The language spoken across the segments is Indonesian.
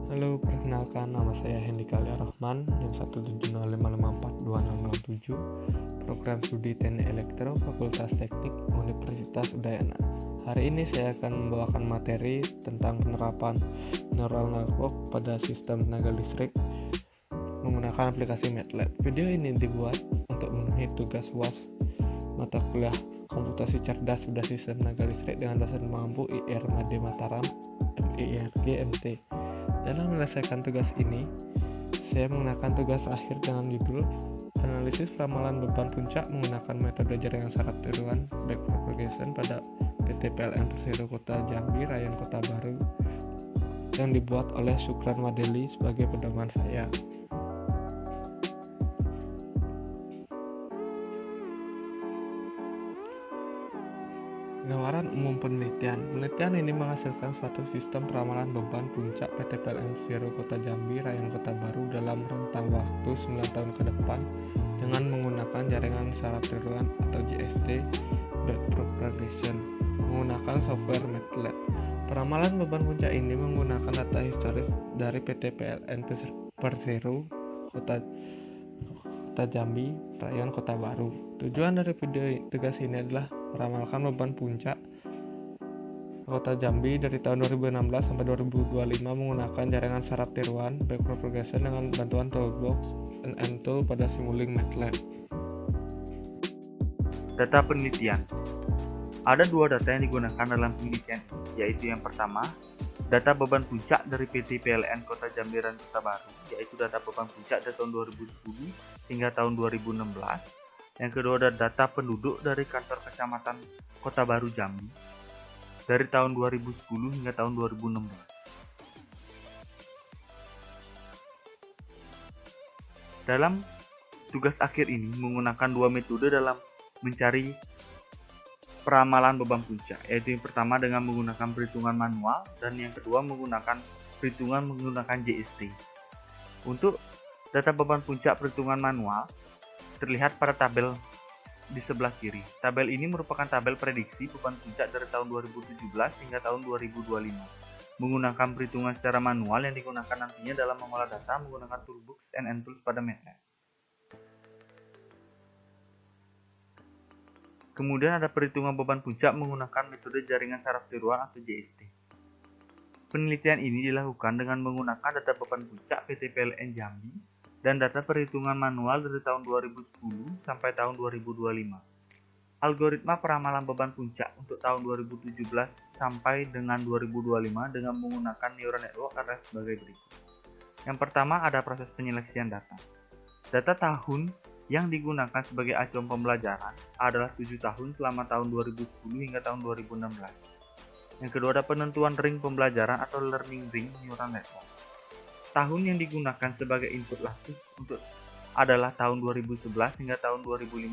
Halo, perkenalkan nama saya Hendy Kalia Rahman yang 17055542667, program studi Teknik Elektro Fakultas Teknik Universitas Udayana. Hari ini saya akan membawakan materi tentang penerapan neural network pada sistem tenaga listrik menggunakan aplikasi MATLAB. Video ini dibuat untuk memenuhi tugas UAS mata kuliah komputasi cerdas pada sistem tenaga listrik dengan dosen mampu IR Made Mataram MIRG MT. Dalam menyelesaikan tugas ini, saya menggunakan tugas akhir dengan judul Analisis Ramalan Beban Puncak menggunakan metode jaringan syarat tiruan backpropagation pada PT PLN Persero Kota Jambi Rayon Kota Baru yang dibuat oleh Sukran Wadeli sebagai pedoman saya. Gambaran umum penelitian. Penelitian ini menghasilkan suatu sistem peramalan beban puncak PT PLN Persero Kota Jambi Rayon Kota Baru dalam rentang waktu 9 tahun ke depan dengan menggunakan jaringan syarat tiruan atau JST backpropagation menggunakan software MATLAB. Peramalan beban puncak ini menggunakan data historis dari PT PLN Persero Kota Jambi Rayon Kota Baru. Tujuan dari video tugas ini adalah meramalkan beban puncak Kota Jambi dari tahun 2016 sampai 2025 menggunakan jaringan syarat tiruan backpropagation dengan bantuan toolbox NN Tool pada Simulink MATLAB. Data penelitian. Ada dua data yang digunakan dalam penelitian ini, yaitu yang pertama, data beban puncak dari PT PLN Kota Jambi dan Kota Baru, yaitu data beban puncak dari tahun 2010 hingga tahun 2016. Yang kedua ada data penduduk dari kantor kecamatan Kota Baru Jambi dari tahun 2010 hingga tahun 2016. Dalam tugas akhir ini menggunakan dua metode dalam mencari peramalan beban puncak, yaitu yang pertama dengan menggunakan perhitungan manual dan yang kedua menggunakan perhitungan menggunakan JST. Untuk data beban puncak perhitungan manual terlihat pada tabel di sebelah kiri. Tabel ini merupakan tabel prediksi beban puncak dari tahun 2017 hingga tahun 2025 menggunakan perhitungan secara manual yang digunakan nantinya dalam mengolah data menggunakan toolbox NN Tools pada MATLAB. Kemudian ada perhitungan beban puncak menggunakan metode jaringan syarat tiruan atau JST. Penelitian ini dilakukan dengan menggunakan data beban puncak PT PLN Jambi dan data perhitungan manual dari tahun 2010 sampai tahun 2025. Algoritma peramalan beban puncak untuk tahun 2017 sampai dengan 2025 dengan menggunakan neural network adalah sebagai berikut. Yang pertama ada proses penyeleksian data. Data tahun yang digunakan sebagai acuan pembelajaran adalah 7 tahun selama tahun 2010 hingga tahun 2016. Yang kedua ada penentuan ring pembelajaran atau learning ring neural network. Tahun yang digunakan sebagai input latih untuk adalah tahun 2011 hingga tahun 2015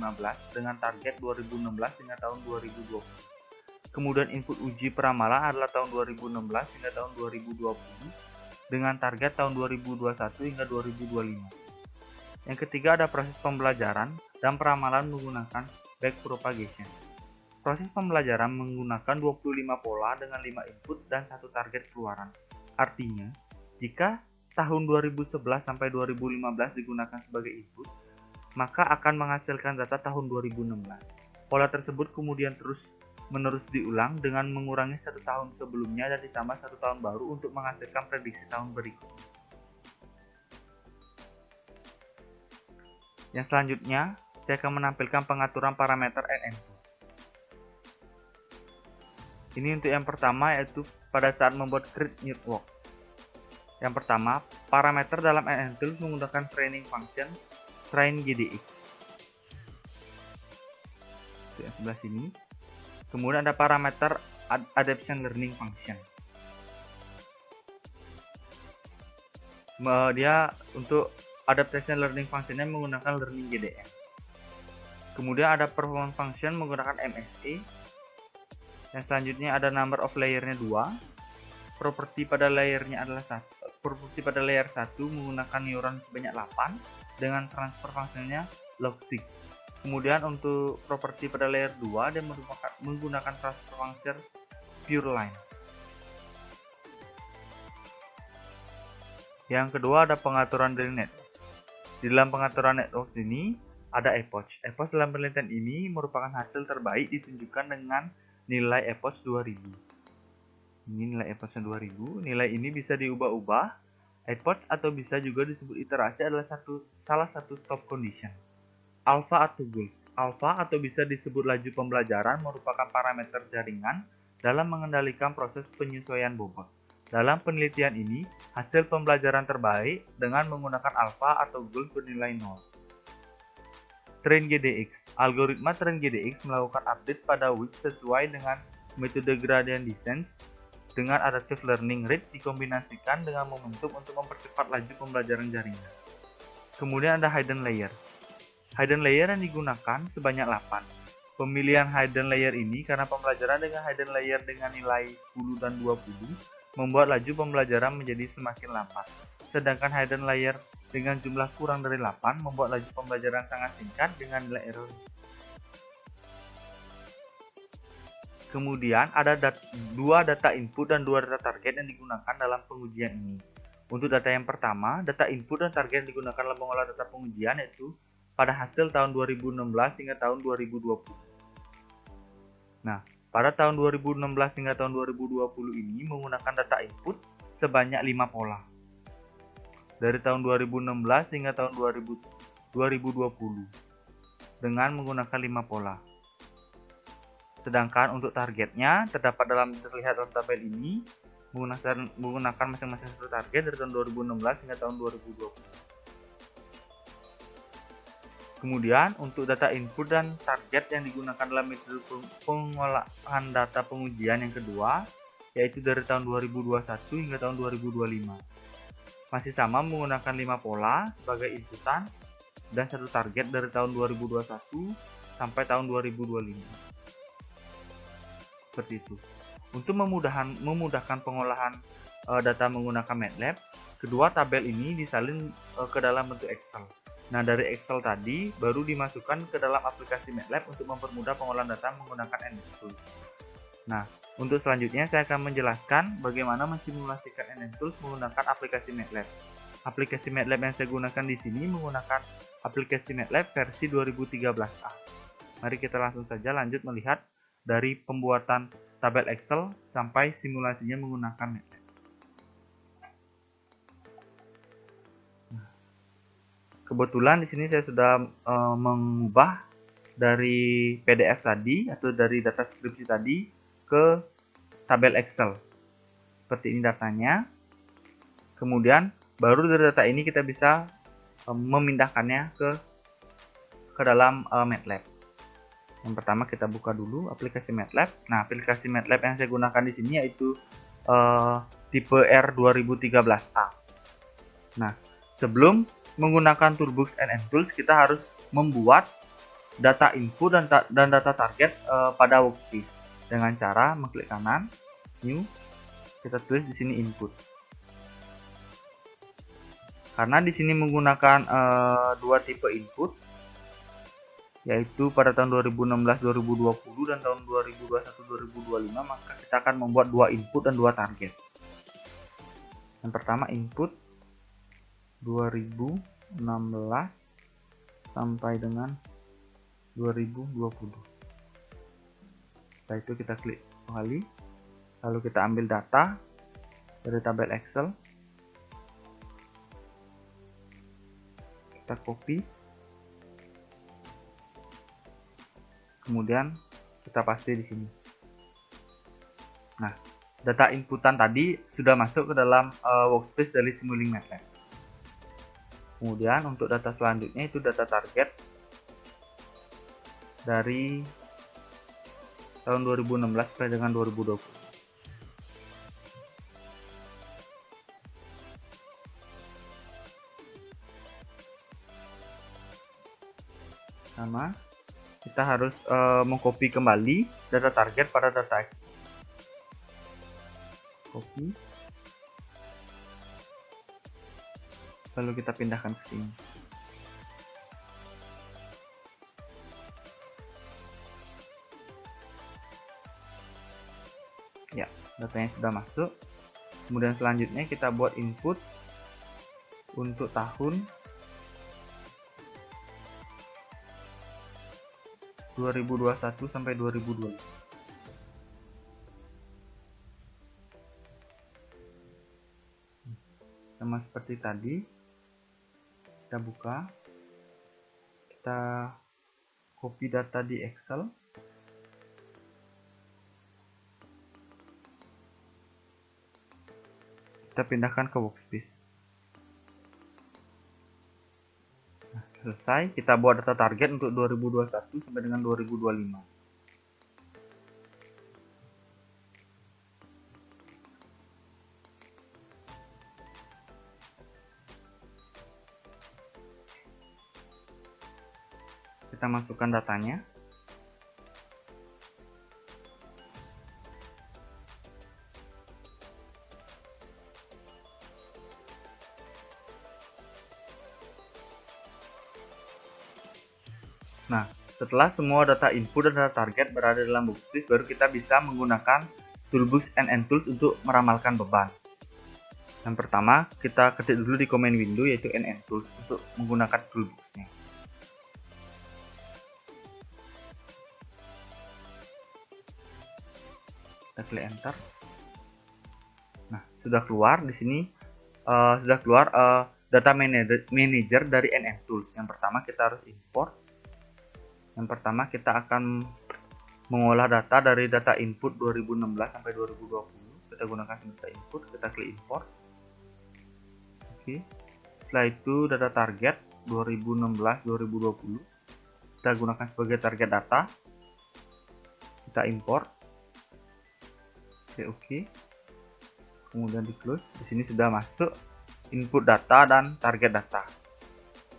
dengan target 2016 hingga tahun 2020. Kemudian input uji peramalan adalah tahun 2016 hingga tahun 2020 dengan target tahun 2021 hingga 2025. Yang ketiga ada proses pembelajaran dan peramalan menggunakan backpropagation. Proses pembelajaran menggunakan 25 pola dengan 5 input dan 1 target keluaran. Artinya, jika tahun 2011 sampai 2015 digunakan sebagai input, maka akan menghasilkan data tahun 2016. Pola tersebut kemudian terus-menerus diulang dengan mengurangi 1 tahun sebelumnya dan ditambah 1 tahun baru untuk menghasilkan prediksi tahun berikutnya. Yang selanjutnya, saya akan menampilkan pengaturan parameter NN. Ini untuk yang pertama yaitu pada saat membuat create network. Yang pertama, parameter dalam NN Tools menggunakan training function train GDX. Itu yang sebelah sini. Kemudian ada parameter adaptation learning function. Dia untuk adaptation learning functionnya menggunakan learning GDM. Kemudian ada performance function menggunakan MSE. Yang selanjutnya ada number of layernya 2. Properti pada layernya adalah 1. Properti pada layer 1 menggunakan neuron sebanyak 8 dengan transfer fungsinya log6. Kemudian untuk properti pada layer 2 dia menggunakan transfer function pure line. Yang kedua ada pengaturan dari network. Di dalam pengaturan network ini ada epoch. Epoch dalam penelitian ini merupakan hasil terbaik ditunjukkan dengan nilai epoch 2000. Ini nilai epochnya 2000. Nilai ini bisa diubah-ubah. Epoch atau bisa juga disebut iterasi adalah salah satu stop condition. Alpha atau goals. Alpha atau bisa disebut laju pembelajaran merupakan parameter jaringan dalam mengendalikan proses penyesuaian bobot. Dalam penelitian ini, hasil pembelajaran terbaik dengan menggunakan alpha atau goals bernilai 0. Train GDX. Algoritma Train GDX melakukan update pada week sesuai dengan metode gradient descent dengan adaptive learning rate dikombinasikan dengan momentum untuk mempercepat laju pembelajaran jaringan. Kemudian ada hidden layer. Hidden layer yang digunakan sebanyak 8. Pemilihan hidden layer ini karena pembelajaran dengan hidden layer dengan nilai 10 dan 20 membuat laju pembelajaran menjadi semakin lambat. Sedangkan hidden layer dengan jumlah kurang dari 8 membuat laju pembelajaran sangat singkat dengan nilai error. Kemudian ada dua data input dan dua data target yang digunakan dalam pengujian ini. Untuk data yang pertama, data input dan target yang digunakan dalam mengolah data pengujian yaitu pada hasil tahun 2016 hingga tahun 2020. Nah, pada tahun 2016 hingga tahun 2020 ini menggunakan data input sebanyak 5 pola. Dari tahun 2016 hingga tahun 2020 dengan menggunakan 5 pola. Sedangkan untuk targetnya terdapat terlihat dalam tabel ini menggunakan masing-masing satu target dari tahun 2016 hingga tahun 2020. Kemudian untuk data input dan target yang digunakan dalam metode pengolahan data pengujian yang kedua yaitu dari tahun 2021 hingga tahun 2025. Masih sama menggunakan 5 pola sebagai inputan dan satu target dari tahun 2021 sampai tahun 2025. Seperti itu. Untuk memudahkan pengolahan data menggunakan MATLAB, kedua tabel ini disalin ke dalam bentuk Excel. Nah, dari Excel tadi baru dimasukkan ke dalam aplikasi MATLAB untuk mempermudah pengolahan data menggunakan NSTools. Nah, untuk selanjutnya saya akan menjelaskan bagaimana mensimulasikan NSTools menggunakan aplikasi MATLAB. Aplikasi MATLAB yang saya gunakan di sini menggunakan aplikasi MATLAB versi 2013A. Mari kita langsung saja lanjut melihat dari pembuatan tabel Excel sampai simulasinya menggunakan MATLAB. Kebetulan di sini saya sudah mengubah dari PDF tadi atau dari data skripsi tadi ke tabel Excel. Seperti ini datanya. Kemudian baru dari data ini kita bisa memindahkannya ke dalam MATLAB. Yang pertama kita buka dulu aplikasi MATLAB. Nah, aplikasi MATLAB yang saya gunakan di sini yaitu tipe R2013A. Nah, sebelum menggunakan Toolbox NSTools kita harus membuat data input dan data target pada workspace dengan cara mengklik kanan, new, kita tulis di sini input. Karena di sini menggunakan dua tipe input, yaitu pada tahun 2016-2020 dan tahun 2021-2025, maka kita akan membuat dua input dan dua target. Yang pertama input 2016 sampai dengan 2020. Setelah itu kita klik kembali, lalu kita ambil data dari tabel Excel, kita copy, kemudian kita paste di sini. Nah, data inputan tadi sudah masuk ke dalam workspace dari Simulink MATLAB. Kemudian untuk data selanjutnya itu data target dari tahun 2016 sampai dengan 2020. Sama, kita harus mengcopy kembali data target pada data Excel. Copy. Lalu kita pindahkan ke sini. Ya, datanya sudah masuk. Kemudian selanjutnya kita buat input untuk tahun 2021 sampai 2025. Sama seperti tadi, kita buka, kita copy data di Excel, kita pindahkan ke workspace. Nah, selesai, kita buat data target untuk 2021 sampai dengan 2025. Kita masukkan datanya. Nah, setelah semua data input dan data target berada dalam workspace, baru kita bisa menggunakan toolbox NN Tools untuk meramalkan beban. Yang pertama, kita ketik dulu di command window yaitu NN Tools untuk menggunakan toolbox-nya. Kita klik enter. Nah, sudah keluar di sini, sudah keluar data manager dari NN Tools. Yang pertama kita harus import. Yang pertama kita akan mengolah data dari data input 2016 sampai 2020. Kita gunakan data input, kita klik import. Oke. Setelah itu data target 2016-2020 kita gunakan sebagai target data. Kita import. Oke. Kemudian di close. Di sini sudah masuk input data dan target data.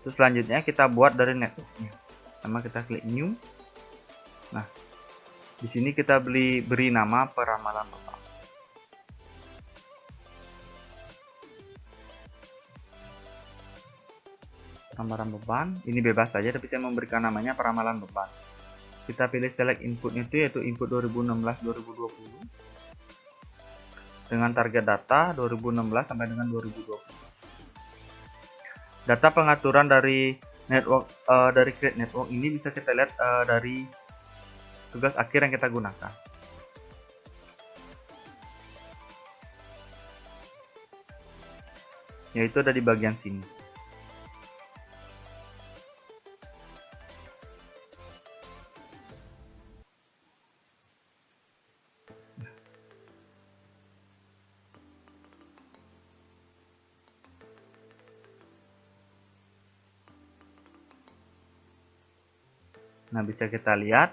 Terus selanjutnya kita buat dari networknya. Pertama kita klik new. Nah, di sini kita beri nama peramalan beban. Peramalan beban ini bebas saja, tapi saya memberikan namanya peramalan beban. Kita pilih select inputnya itu yaitu input 2016-2020 dengan target data 2016 sampai dengan 2020. Data pengaturan dari network dari create network ini bisa kita lihat dari tugas akhir yang kita gunakan. Yaitu ada di bagian sini. Nah, bisa kita lihat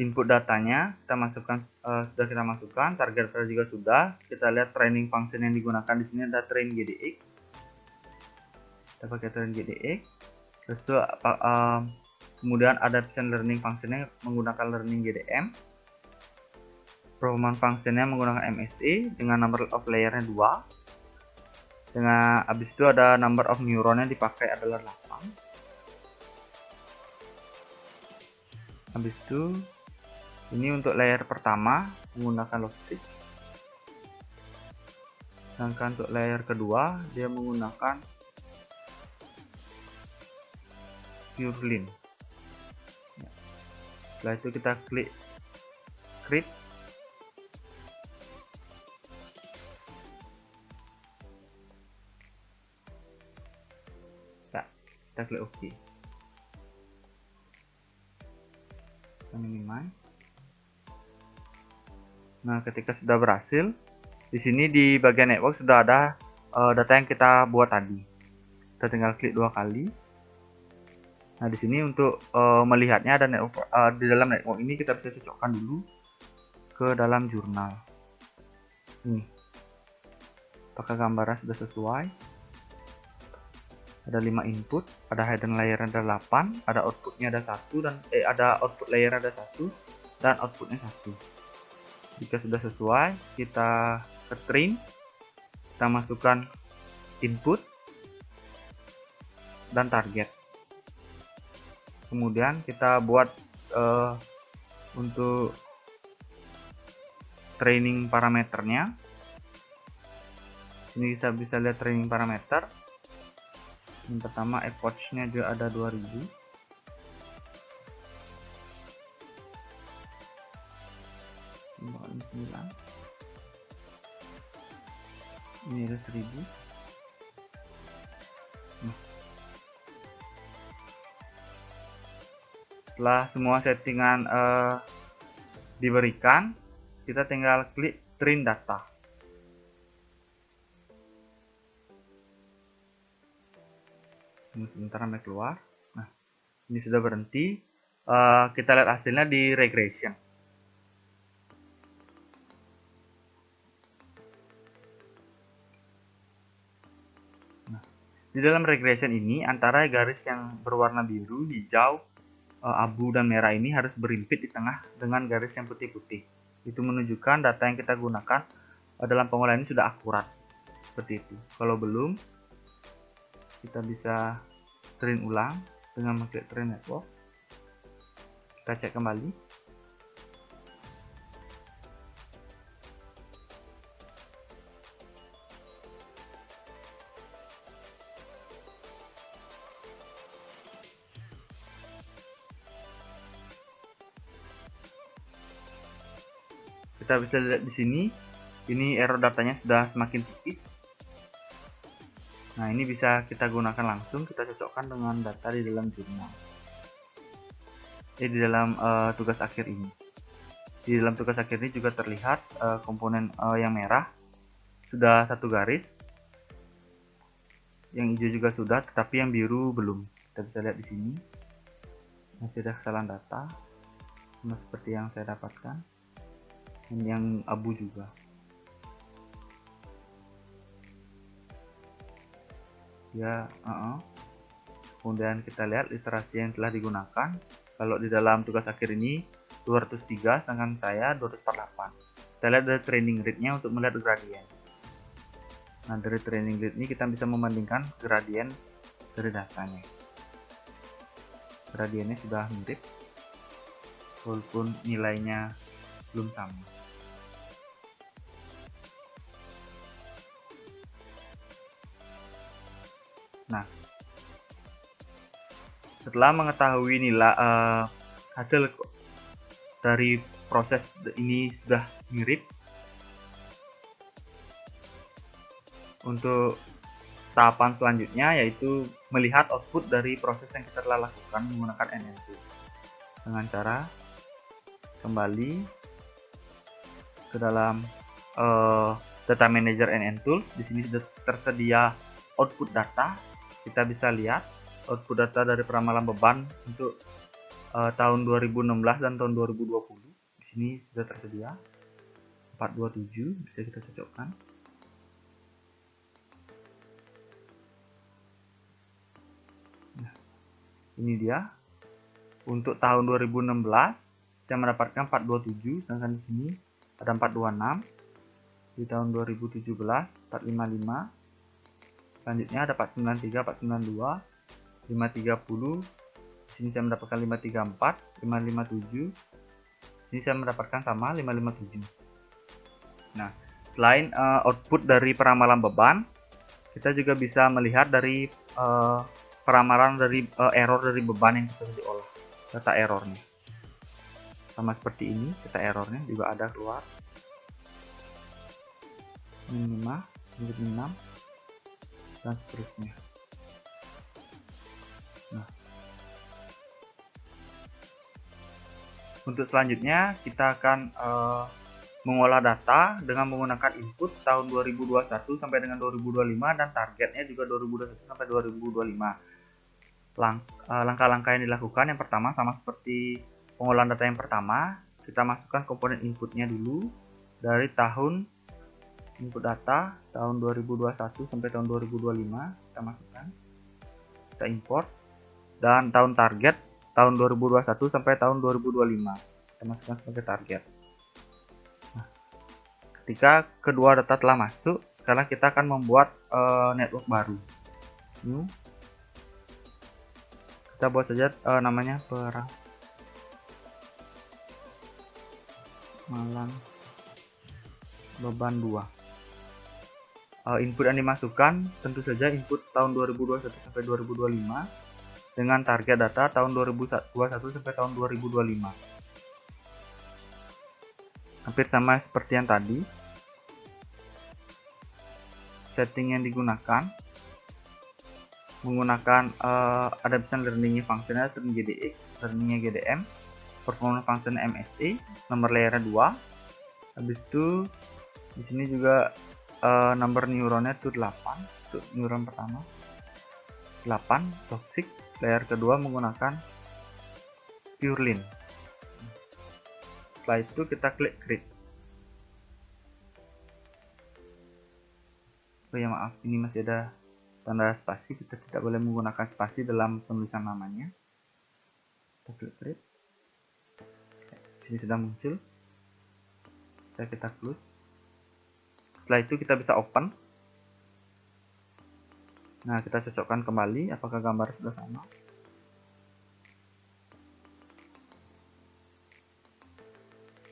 input datanya kita masukkan, sudah kita masukkan, target data juga sudah. Kita lihat training function yang digunakan di sini ada train GDX. Kita pakai train GDX. Terus itu kemudian ada adaptation learning functionnya menggunakan learning GDM. Performance functionnya menggunakan MSE dengan number of layernya 2. Dengan habis itu ada number of neuronnya dipakai adalah 8. Habis itu ini untuk layer pertama menggunakan logic, sedangkan untuk layer kedua dia menggunakan purelin. Setelah itu kita klik create. Ya, kita klik OK. Minimize. Nah, ketika sudah berhasil, di sini di bagian network sudah ada data yang kita buat tadi. Kita tinggal klik 2 kali. Nah, di sini untuk melihatnya ada network, di dalam network ini kita bisa cocokkan dulu ke dalam jurnal. Ini. Apakah gambarnya sudah sesuai? Ada 5 input, ada hidden layer ada 8, ada outputnya ada 1 dan ada output layer ada 1 dan outputnya 1. Jika sudah sesuai, kita ke train, kita masukkan input dan target. Kemudian kita buat untuk training parameternya. Ini kita bisa lihat training parameter. Yang pertama epoch-nya juga ada 2000. Ini ada 1000. Setelah semua settingan diberikan, kita tinggal klik train data. Sebentar sampai keluar. Nah, ini sudah berhenti. Kita lihat hasilnya di regression. Nah, di dalam regression ini antara garis yang berwarna biru, hijau, abu dan merah ini harus berimpit di tengah dengan garis yang putih-putih. Itu menunjukkan data yang kita gunakan dalam pengolahan ini sudah akurat. Seperti itu. Kalau belum, kita bisa train ulang dengan mengklik train network. Kita cek kembali. Kita bisa lihat di sini, ini error datanya sudah semakin tipis. Nah, ini bisa kita gunakan langsung, kita cocokkan dengan data di dalam jurnal. Di dalam tugas akhir ini. Di dalam tugas akhir ini juga terlihat komponen yang merah sudah satu garis, yang hijau juga sudah, tetapi yang biru belum. Kita bisa lihat di sini masih ada kesalahan data, sama seperti yang saya dapatkan, dan yang abu juga. Ya, kemudian kita lihat literasi yang telah digunakan. Kalau di dalam tugas akhir ini 203, sedangkan saya 248. Kita lihat dari training rate-nya untuk melihat gradien. Nah, dari training rate ini kita bisa membandingkan gradien dari datanya. Gradiennya sudah mirip, walaupun nilainya belum sama. Nah, setelah mengetahui nilai hasil dari proses ini sudah mirip, untuk tahapan selanjutnya yaitu melihat output dari proses yang kita telah lakukan menggunakan NN Tool dengan cara kembali ke dalam data manager NN Tool. Di sini sudah tersedia output data. Kita bisa lihat output data dari peramalan beban untuk tahun 2016 dan tahun 2020. Di sini sudah tersedia 427, bisa kita cocokkan. Nah, ini dia. Untuk tahun 2016 saya mendapatkan 427, sedangkan di sini ada 426. Di tahun 2017 455. Selanjutnya ada 493, 492, 530. Di sini saya mendapatkan 534, 557. Ini saya mendapatkan sama 557. Nah, selain output dari peramalan beban, kita juga bisa melihat dari peramalan dari error dari beban yang kita diolah, data errornya. Sama seperti ini, data errornya juga ada keluar. Min 5, min 6, dan seterusnya. Nah, untuk selanjutnya kita akan mengolah data dengan menggunakan input tahun 2021 sampai dengan 2025 dan targetnya juga 2021 sampai 2025. Langkah-langkah yang dilakukan yang pertama sama seperti pengolahan data yang pertama, kita masukkan komponen inputnya dulu dari tahun input data tahun 2021 sampai tahun 2025, kita masukkan, kita import, dan tahun target tahun 2021 sampai tahun 2025 kita masukkan sebagai target. Nah, ketika kedua data telah masuk, sekarang kita akan membuat network baru. New. Kita buat saja namanya peramalan beban 2. Input yang dimasukkan tentu saja input tahun 2021 sampai 2025 dengan target data tahun 2021 sampai tahun 2025. Hampir sama seperti yang tadi. Setting yang digunakan menggunakan adaptation learning functionnya string GDX, learningnya GDM, performance function MSE, nomor layernya 2. Habis itu di sini juga number neuronnya itu 8 untuk neuron pertama, 8 toxic. Layer kedua menggunakan purelin. Setelah itu kita klik create. Oh ya maaf, ini masih ada tanda spasi, kita tidak boleh menggunakan spasi dalam penulisan namanya. Kita klik create. Sini sudah muncul. Kita close. Setelah itu kita bisa open. Nah, kita cocokkan kembali apakah gambar sudah sama.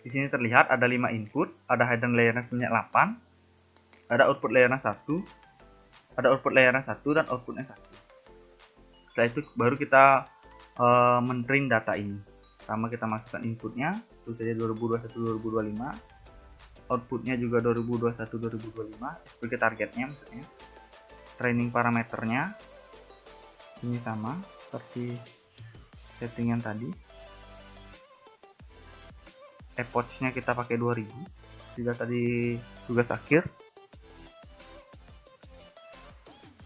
Di sini terlihat ada 5 input, ada hidden layernya sebanyak 8, ada output layernya 1, ada output layernya 1 dan outputnya 1. Setelah itu baru kita men-train data ini. Pertama kita masukkan inputnya, itu saja 2021-2025. Outputnya juga 2021-2025 sebagai targetnya maksudnya. Training parameternya ini sama seperti setting yang tadi. Epoch-nya kita pakai 2000 jika tadi tugas akhir.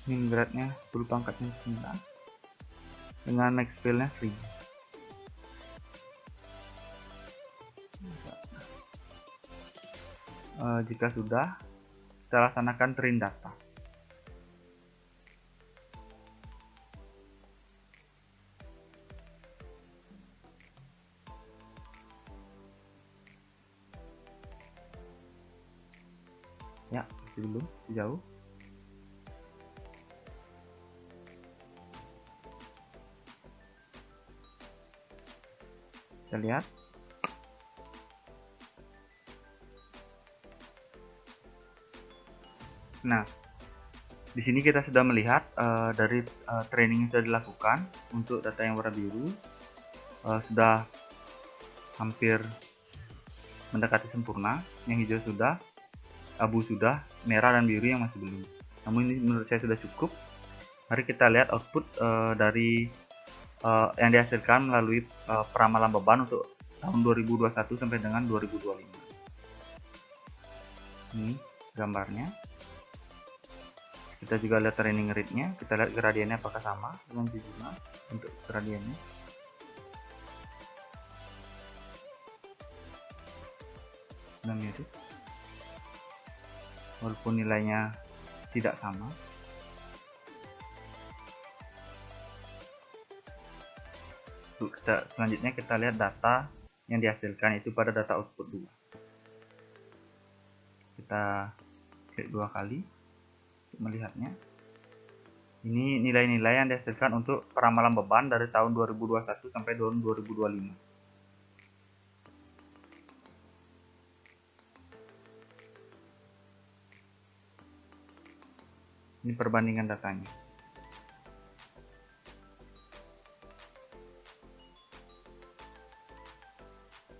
Min grade-nya 10 pangkatnya 9 dengan max fill-nya 1000. Jika sudah, kita laksanakan train data. Ya, masih belum, jauh. Kita lihat. Nah, di sini kita sudah melihat dari training yang sudah dilakukan untuk data yang warna biru sudah hampir mendekati sempurna, yang hijau sudah, abu sudah, merah dan biru yang masih belum. Namun ini menurut saya sudah cukup. Mari kita lihat output dari yang dihasilkan melalui peramalan beban untuk tahun 2021 sampai dengan 2025. Ini gambarnya. Kita juga lihat training rate-nya, kita lihat gradiennya apakah sama dengan judulnya untuk gradiennya. Sudah mirip. Walaupun nilainya tidak sama. Selanjutnya kita lihat data yang dihasilkan itu pada data output 2. Kita klik 2 kali untuk melihatnya. Ini nilai-nilai yang dihasilkan untuk peramalan beban dari tahun 2021 sampai tahun 2025. Ini perbandingan datanya.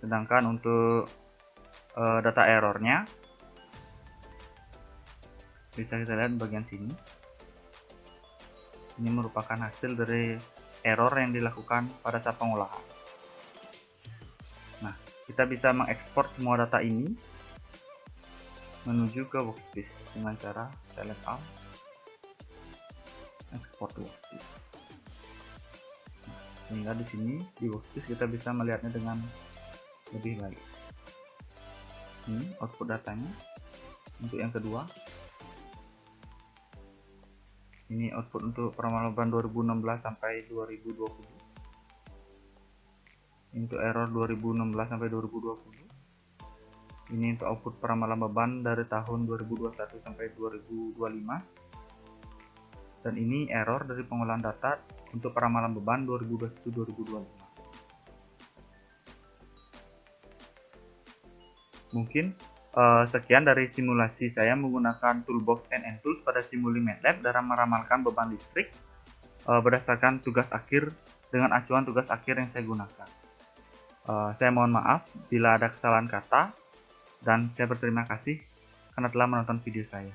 Sedangkan untuk data errornya bisa kita lihat bagian sini. Ini merupakan hasil dari error yang dilakukan pada saat pengolahan. Nah, kita bisa mengekspor semua data ini menuju ke workspace dengan cara select all, export to workspace. Nah, sehingga di sini di workspace kita bisa melihatnya dengan lebih baik. Ini output datanya untuk yang kedua. Ini output untuk peramalan beban 2016 sampai 2020. Untuk error 2016 sampai 2020. Ini untuk output peramalan beban dari tahun 2021 sampai 2025. Dan ini error dari pengolahan data untuk peramalan beban 2021-2025. Mungkin Sekian dari simulasi saya menggunakan Toolbox NN Tools pada Simuli MATLAB dalam meramalkan beban listrik berdasarkan tugas akhir dengan acuan tugas akhir yang saya gunakan. Saya mohon maaf bila ada kesalahan kata, dan saya berterima kasih karena telah menonton video saya.